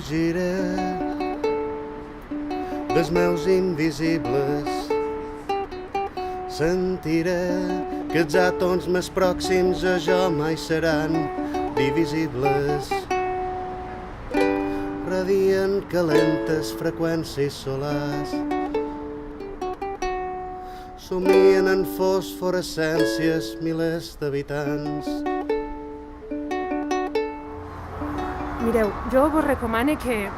fugiré dels meus invisibles. Sentiré que els àtoms més pròxims a jo mai seran divisibles. Radien calentes freqüències solars. Somien en fosforescències milers d'habitants. Mireu, jo vos recomano que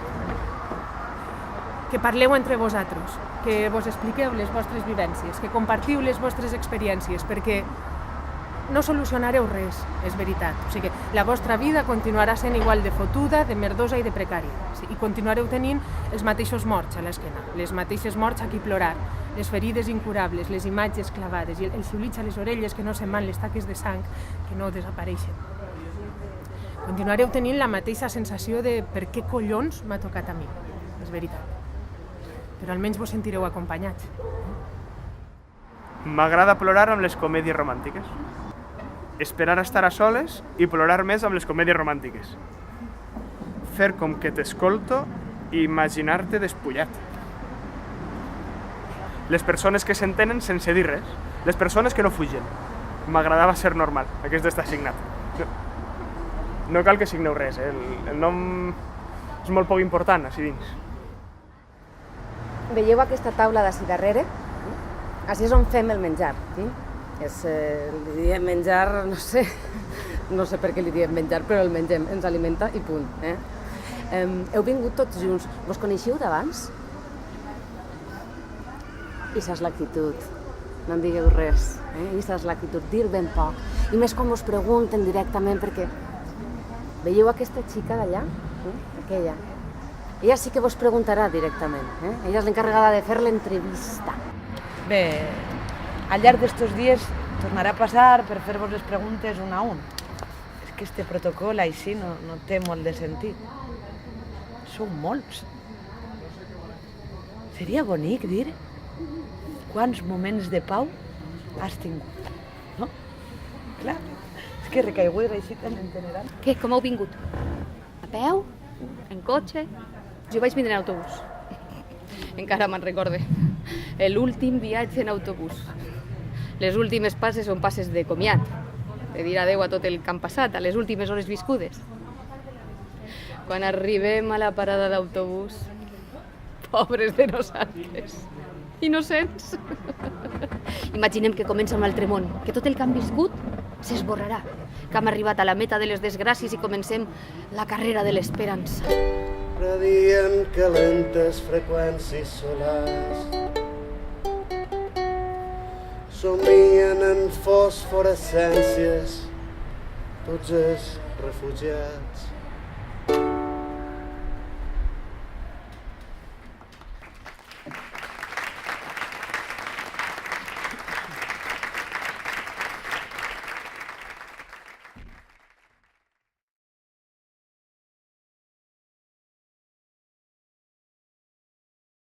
parleu entre vosaltres, que vos expliqueu les vostres vivències, que compartiu les vostres experiències, perquè no solucionareu res, és veritat. O sigui, la vostra vida continuarà sent igual de fotuda, de merdosa i de precària. I continuareu tenint els mateixos morts a l'esquena, les mateixes morts a qui plorar, les ferides incurables, les imatges clavades i els xiulits a les orelles que no se'n van, les taques de sang que no desapareixen. Continuareu tenint la mateixa sensació de per què collons m'ha tocat a mi, és veritat. Però almenys vos sentireu acompanyats. M'agrada plorar amb les comèdies romàntiques. Esperar a estar a soles i plorar més amb les comèdies romàntiques. Fer com que t'escolto i imaginar-te despullat. Les persones que s'entenen sense dir res. Les persones que no fugen. M'agradava ser normal. Aquest està signat. No cal que signeu res, el nom és molt poc important, així dins. Veieu aquesta taula d'ací darrere? Així és on fem el menjar, sí? Li diem menjar, no sé per què li diem menjar, però el mengem, ens alimenta i punt. Heu vingut tots junts, vos coneixeu d'abans? I saps l'actitud, no en digueu res, i saps l'actitud, dir ben poc. I més quan vos pregunten directament, perquè veieu aquesta xica d'allà? Aquella. Ella sí que vos preguntarà directament. Ella és l'encarregada de fer l'entrevista. Bé, al llarg d'estos dies tornarà a passar per fer-vos les preguntes un a un. És que este protocol així no té molt de sentit. Sou molts. Seria bonic dir quants moments de pau has tingut, no? Clar, és que recaigudes així te'n enteneran. Què, com heu vingut? A peu? En cotxe? Jo vaig vindre en autobús. Encara me'n recorde. L'últim viatge en autobús. Les últimes passes són passes de comiat, de dir adeu a tot el que han passat, a les últimes hores viscudes. Quan arribem a la parada d'autobús, pobres de nosaltres, innocents. Imaginem que comença un altre món, que tot el que han viscut s'esborrarà, que hem arribat a la meta de les desgràcies i comencem la carrera de l'esperança. Radien calentes freqüències solars. Somien en fosforescències tots els refugiats.